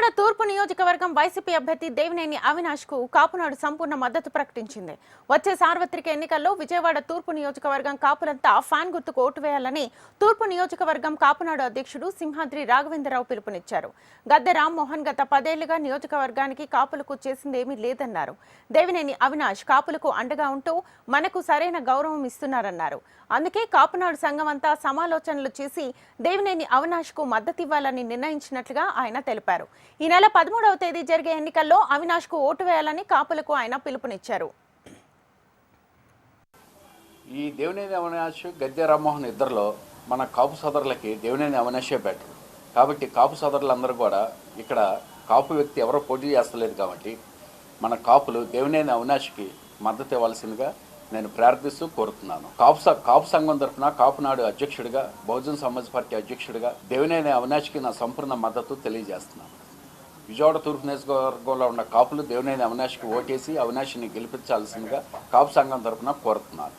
విజయవాడ తూర్పు నియోజకవర్గం వైసీపీ అభ్యర్థి దేవినేని అవినాష్ కు కాపునాడు సంపూర్ణ మద్దతు ప్రకటించింది. వచ్చే సార్వత్రిక ఎన్నికల్లో విజయవాడ తూర్పు నియోజకవర్గం కాపులంతా ఫ్యాన్ గుర్తుకు ఓటు వేయాలని తూర్పు నియోజకవర్గం కాపునాడు అధ్యక్షుడు సింహాద్రి రాఘవేంద్రరావు పిలుపునిచ్చారు. గద్దె రామ్మోహన్ గత 10 ఏళ్లుగా నియోజకవర్గానికి కాపులకు చేసిందేమీ లేదన్నారు. దేవినేని అవినాష్ కాపులకు అండగా ఉంటూ మనకు సరైన గౌరవం ఇస్తున్నారన్నారు. అందుకే కాపునాడు సంఘం అంతా సమాలోచనలు చేసి దేవినేని అవినాష్ కు మద్దతివ్వాలని నిర్ణయించినట్లుగా ఆయన తెలిపారు. ఈ నెల 13వ తేదీ జరిగే ఎన్నికల్లో అవినాష్ కు ఓటు వేయాలని కాపులకు ఆయన పిలుపునిచ్చారు. ఈ దేవినేని అవినాష్ గద్దె రామ్మోహన్ ఇద్దరిలో మన కాపు సోదరులకి దేవినేని అవినాషే బెటర్. కాబట్టి కాపు సోదరులందరూ కూడా ఇక్కడ కాపు వ్యక్తి ఎవరో పోటీ చేస్తలేదు కాబట్టి మన కాపులు దేవినేని అవినాష్కి మద్దతు ఇవ్వాల్సిందిగా నేను ప్రార్థిస్తూ కోరుతున్నాను. కాపు సంఘం తరఫున కాపునాడు అధ్యక్షుడిగా, బహుజన్ సమాజ్ పార్టీ అధ్యక్షుడిగా దేవినేని అవినాష్కి నా సంపూర్ణ మద్దతు తెలియజేస్తున్నాను. విజయవాడ తూర్పు నియోజకవర్గంలో ఉన్న కాపులు దేవినేని అవినాష్కి ఓటేసి అవినాష్ని గెలిపించాల్సిందిగా కాపు సంఘం తరఫున కోరుతున్నాను.